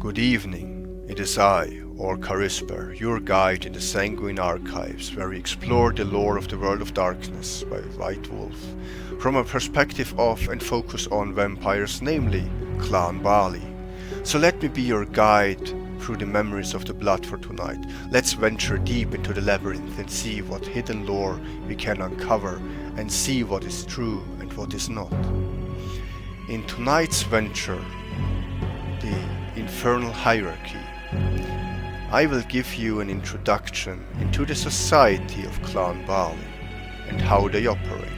Good evening, it is I, or Carisper, your guide in the Sanguine Archives, where we explore the lore of the World of Darkness by White Wolf, from a perspective of and focus on vampires, namely Clan Baali. So let me be your guide through the memories of the blood for tonight. Let's venture deep into the labyrinth and see what hidden lore we can uncover and see what is true and what is not. In tonight's venture, the Infernal hierarchy, I will give you an introduction into the society of Clan Baali and how they operate.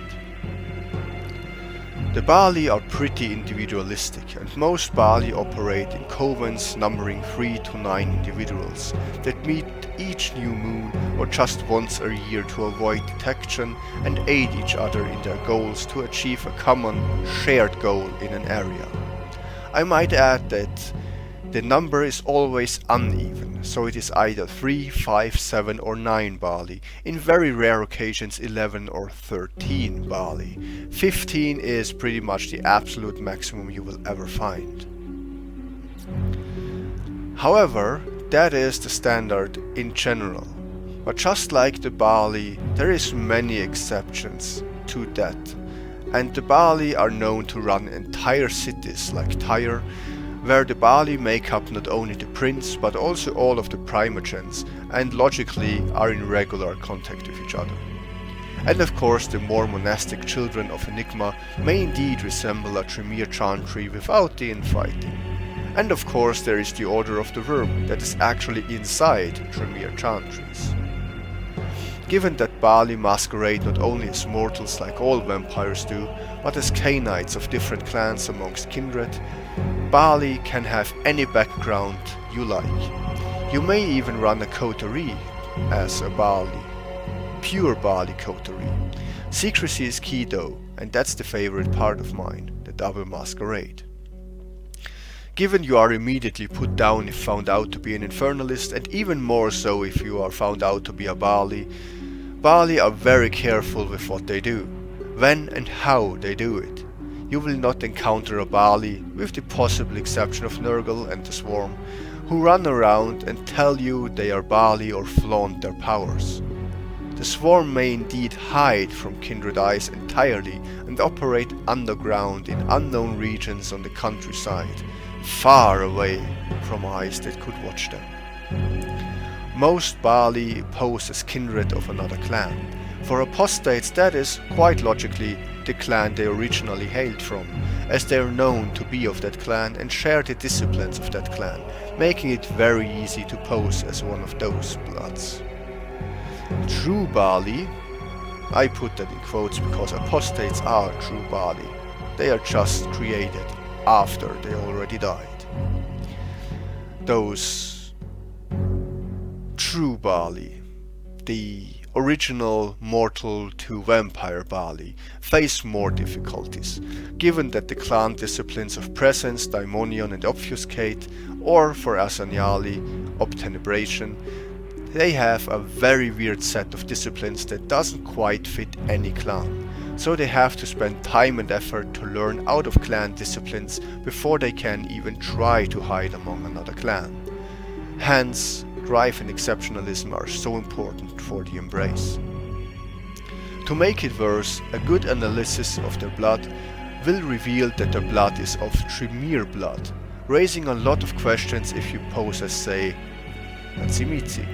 The Baali are pretty individualistic, and most Baali operate in covens numbering 3 to 9 individuals that meet each new moon or just once a year to avoid detection and aid each other in their goals to achieve a common, shared goal in an area. I might add that the number is always uneven, so it is either 3, 5, 7 or 9 Baali, in very rare occasions 11 or 13 Baali. 15 is pretty much the absolute maximum you will ever find. However, that is the standard in general, but just like the Baali, there is many exceptions to that, and the Baali are known to run entire cities like Tyre, where the Baali make up not only the prince but also all of the primogens and logically are in regular contact with each other. And of course the more monastic children of Enigma may indeed resemble a Tremere chantry without the infighting. And of course there is the Order of the Worm that is actually inside Tremere chantries. Given that Baali masquerade not only as mortals like all vampires do, but as Cainites of different clans amongst kindred, Baali can have any background you like. You may even run a coterie as a Baali, pure Baali coterie. Secrecy is key though, and that's the favorite part of mine, the double masquerade. Given you are immediately put down if found out to be an infernalist, and even more so if you are found out to be a Baali, Baali are very careful with what they do, when and how they do it. You will not encounter a Baali, with the possible exception of Nurgle and the Swarm, who run around and tell you they are Baali or flaunt their powers. The Swarm may indeed hide from kindred eyes entirely and operate underground in unknown regions on the countryside, far away from eyes that could watch them. Most Baali pose as kindred of another clan. For apostates, that is, quite logically, the clan they originally hailed from, as they are known to be of that clan and share the disciplines of that clan, making it very easy to pose as one of those bloods. True Baali, I put that in quotes because apostates are true Baali. They are just created after they already died. Those true Baali, the original mortal to vampire Baali, face more difficulties, given that the clan disciplines of presence, daimonion and obfuscate, or for Asaniali, obtenebration, they have a very weird set of disciplines that doesn't quite fit any clan, so they have to spend time and effort to learn out of clan disciplines before they can even try to hide among another clan. Hence, drive and exceptionalism are so important for the embrace. To make it worse, a good analysis of their blood will reveal that their blood is of Tremere blood, raising a lot of questions if you pose as, say, a Tzimitzi.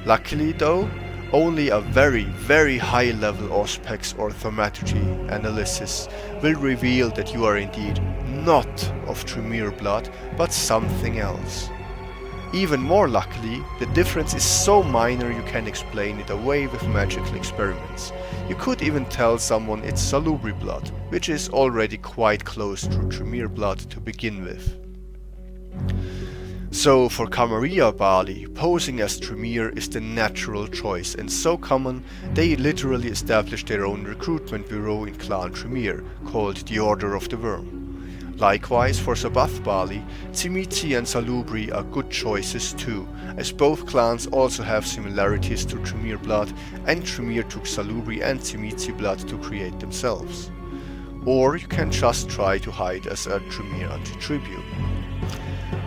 Luckily though, only a very high level Auspex or Thaumaturgy analysis will reveal that you are indeed not of Tremere blood, but something else. Even more luckily, the difference is so minor you can explain it away with magical experiments. You could even tell someone it's Salubri blood, which is already quite close to Tremere blood to begin with. So for Camarilla Baali, posing as Tremere is the natural choice, and so common they literally established their own recruitment bureau in Clan Tremere, called the Order of the Worm. Likewise, for Sabath Baali, Tzimitzi and Salubri are good choices too, as both clans also have similarities to Tremere blood, and Tremere took Salubri and Tzimitzi blood to create themselves. Or you can just try to hide as a Tremere anti-tribute.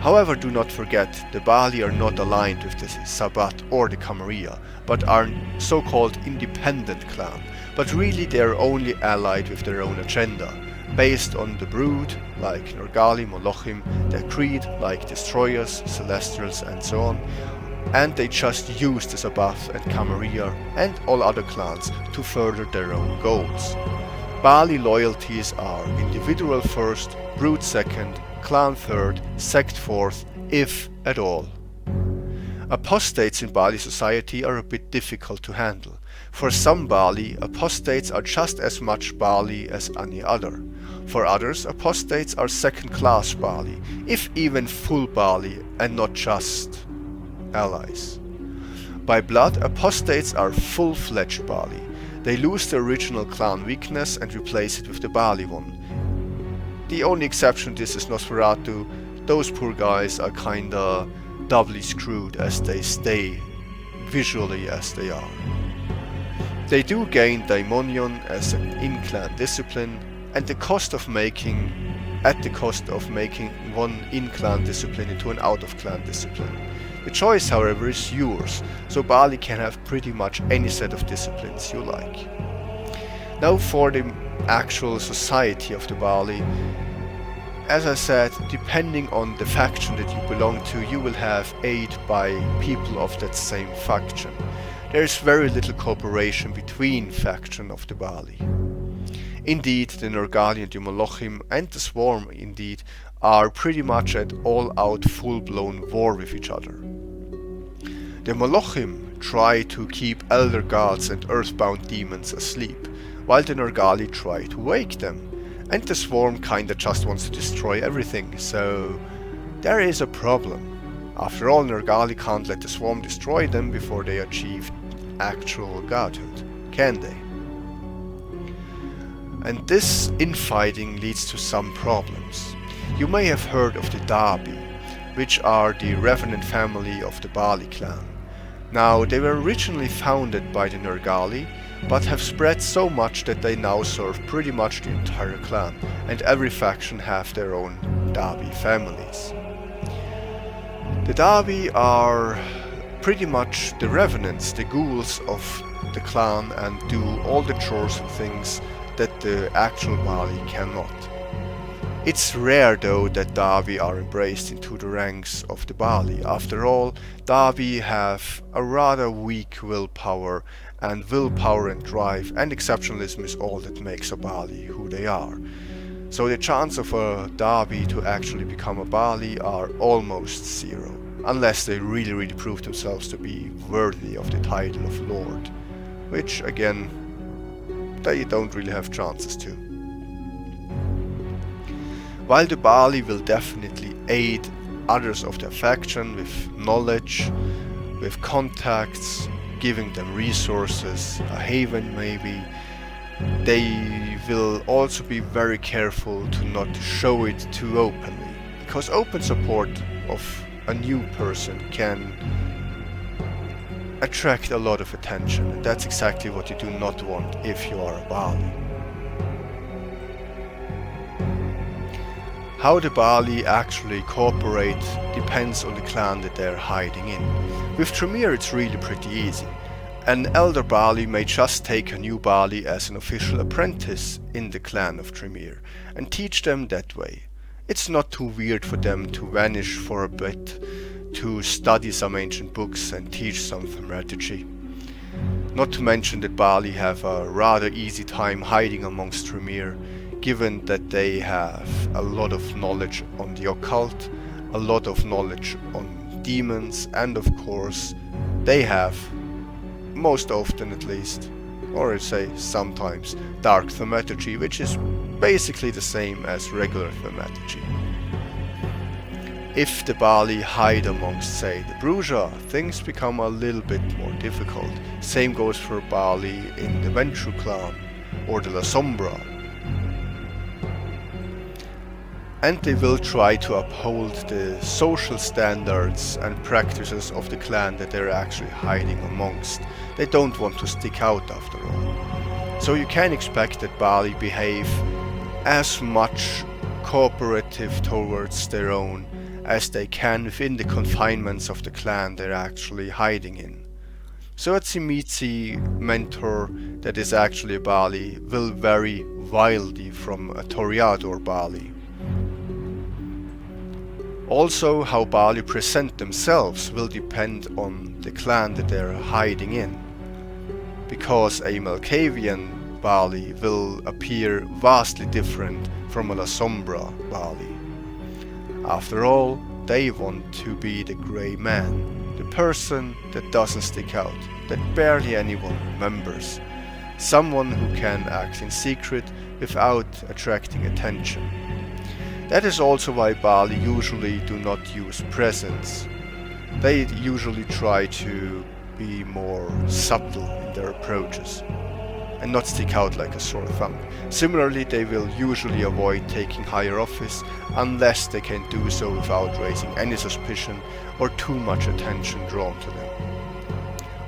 However, do not forget, the Baali are not aligned with the Sabbat or the Camarilla, but are so-called independent clan, but really they are only allied with their own agenda, based on the brood, like Nergali, Molochim, their creed, like Destroyers, Celestials and so on, and they just use the Sabbath and Camarilla and all other clans to further their own goals. Baali loyalties are individual first, brood second, clan third, sect fourth, if at all. Apostates in Baali society are a bit difficult to handle. For some Baali, apostates are just as much Baali as any other. For others, apostates are second-class Baali, if even full Baali and not just allies. By blood, apostates are full-fledged Baali. They lose the original clan weakness and replace it with the Baali one. The only exception to this is Nosferatu. Those poor guys are kinda doubly screwed as they stay visually as they are. They do gain Daimonion as an in-clan discipline at the cost of making one in-clan discipline into an out-of-clan discipline. The choice, however, is yours, so Baali can have pretty much any set of disciplines you like. Now for the actual society of the Baali. As I said, depending on the faction that you belong to, you will have aid by people of that same faction. There is very little cooperation between factions of the Baali. Indeed, the Nergali and the Molochim and the Swarm indeed are pretty much at all-out full-blown war with each other. The Molochim try to keep elder gods and earthbound demons asleep, while the Nergali try to wake them, and the Swarm kinda just wants to destroy everything, so there is a problem. After all, Nergali can't let the Swarm destroy them before they achieve actual godhood, can they? And this infighting leads to some problems. You may have heard of the Dabi, which are the revenant family of the Baali clan. Now, they were originally founded by the Nergali, but have spread so much that they now serve pretty much the entire clan, and every faction have their own Dabi families. The Dabi are pretty much the revenants, the ghouls of the clan, and do all the chores and things that the actual Baali cannot. It's rare though that Dabi are embraced into the ranks of the Baali. After all, Dabi have a rather weak willpower, and willpower and drive and exceptionalism is all that makes a Baali who they are. So the chance of a Dabi to actually become a Baali are almost zero, unless they really prove themselves to be worthy of the title of Lord, which again, they don't really have chances to. While the Baali will definitely aid others of their faction with knowledge, with contacts, giving them resources, a haven maybe, they will also be very careful to not show it too openly, because open support of a new person can attract a lot of attention, and that's exactly what you do not want if you are a Baali. How the Baali actually cooperate depends on the clan that they're hiding in. With Tremere it's really pretty easy. An elder Baali may just take a new Baali as an official apprentice in the clan of Tremere and teach them that way. It's not too weird for them to vanish for a bit, to study some ancient books and teach some thaumaturgy. Not to mention that Baali have a rather easy time hiding amongst Tremere, given that they have a lot of knowledge on the occult, a lot of knowledge on demons, and of course they have, most often at least, or I'd say sometimes, dark thaumaturgy, which is basically the same as regular thaumaturgy. If the Baali hide amongst, say, the Bruja, things become a little bit more difficult. Same goes for Baali in the Ventru clan or the La Sombra. And they will try to uphold the social standards and practices of the clan that they're actually hiding amongst. They don't want to stick out after all. So you can expect that Baali behave as much cooperative towards their own as they can within the confinements of the clan they're actually hiding in. So a Tzimitzi mentor that is actually a Baali will vary wildly from a Toreador Baali. Also, how Baali present themselves will depend on the clan that they're hiding in, because a Malkavian Baali will appear vastly different from a La Sombra Baali. After all, they want to be the grey man, the person that doesn't stick out, that barely anyone remembers, someone who can act in secret without attracting attention. That is also why Baali usually do not use presents. They usually try to be more subtle in their approaches and not stick out like a sore thumb. Similarly, they will usually avoid taking higher office unless they can do so without raising any suspicion or too much attention drawn to them.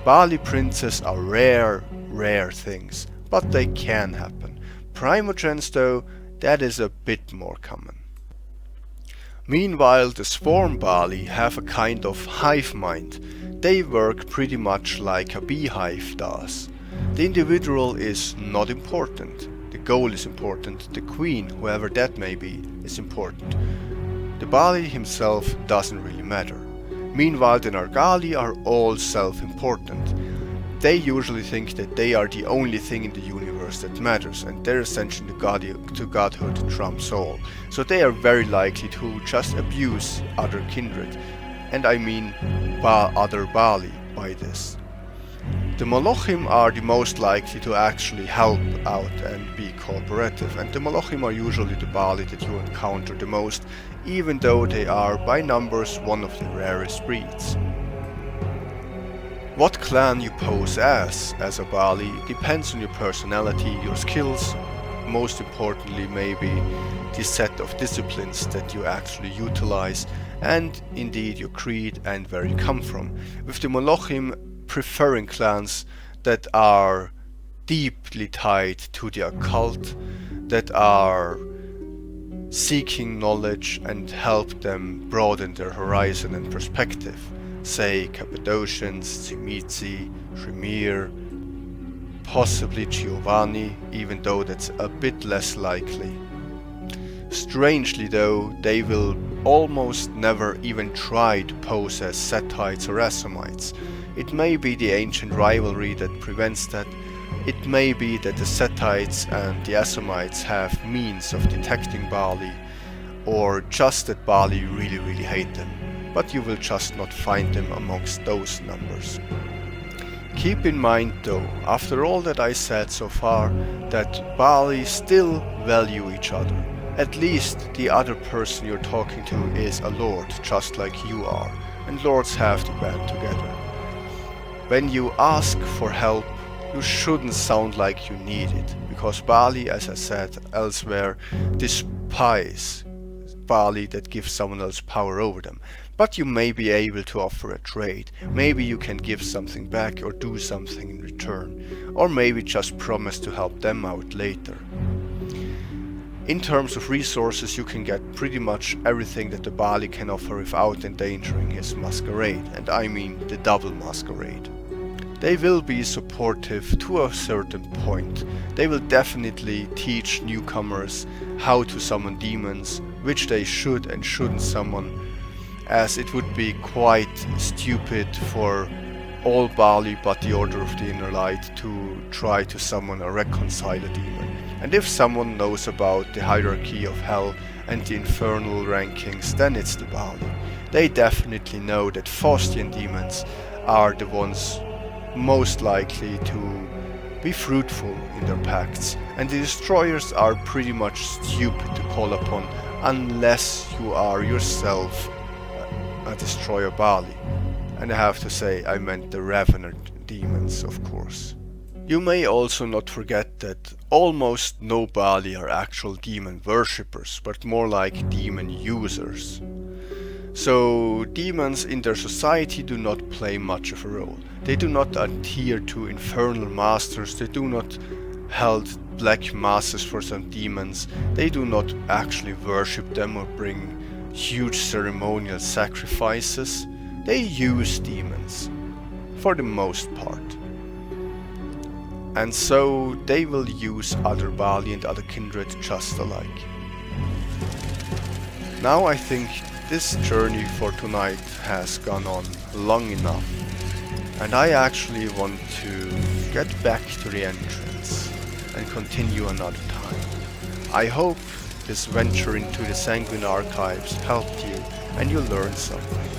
Baali princes are rare things, but they can happen. Primogens though, that is a bit more common. Meanwhile, the swarm Baali have a kind of hive mind. They work pretty much like a beehive does. The individual is not important. The goal is important. The queen, whoever that may be, is important. The Baali himself doesn't really matter. Meanwhile, the Nargali are all self-important. They usually think that they are the only thing in the universe that matters, and their ascension to godhood trumps all. So they are very likely to just abuse other kindred, and I mean other Baali by this. The Molochim are the most likely to actually help out and be cooperative, and the Molochim are usually the Baali that you encounter the most, even though they are by numbers one of the rarest breeds. What clan you pose as a Baali depends on your personality, your skills, most importantly maybe the set of disciplines that you actually utilize, and indeed your creed and where you come from, with the Molochim preferring clans that are deeply tied to the occult, that are seeking knowledge and help them broaden their horizon and perspective. Say Cappadocians, Tzimitzi, Shremir, possibly Giovanni, even though that's a bit less likely. Strangely though, they will almost never even try to pose as Sethites or Assamites. It may be the ancient rivalry that prevents that. It may be that the Sethites and the Assamites have means of detecting Baali, or just that Baali really hate them. But you will just not find them amongst those numbers. Keep in mind though, after all that I said so far, that Baali still value each other. At least the other person you're talking to is a lord, just like you are, and lords have to band together. When you ask for help, you shouldn't sound like you need it, because Baali, as I said elsewhere, despise Baali that gives someone else power over them. But you may be able to offer a trade. Maybe you can give something back or do something in return, or maybe just promise to help them out later. In terms of resources, you can get pretty much everything that the Baali can offer without endangering his masquerade, and I mean the double masquerade. They will be supportive to a certain point. They will definitely teach newcomers how to summon demons, which they should and shouldn't summon, as it would be quite stupid for all Baali but the Order of the Inner Light to try to summon or reconcile a demon. And if someone knows about the hierarchy of hell and the infernal rankings, then it's the Baali. They definitely know that Faustian demons are the ones most likely to be fruitful in their pacts, and the destroyers are pretty much stupid to call upon unless you are yourself a destroyer Baali. And I have to say, I meant the Revenant demons, of course. You may also not forget that almost no Baali are actual demon worshippers, but more like demon users. So demons in their society do not play much of a role. They do not adhere to infernal masters, they do not hold black masses for some demons, they do not actually worship them or bring huge ceremonial sacrifices, they use demons, for the most part. And so they will use other Baali and other kindred just alike. Now I think this journey for tonight has gone on long enough, and I actually want to get back to the entrance and continue another time. I hope this venture into the Sanguine Archives helped you and you learned something.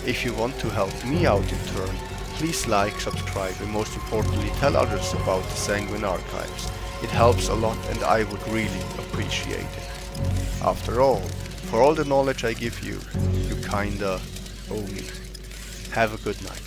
If you want to help me out in turn, please like, subscribe, and most importantly tell others about the Sanguine Archives. It helps a lot and I would really appreciate it. After all, for all the knowledge I give you, you kinda owe me. Have a good night.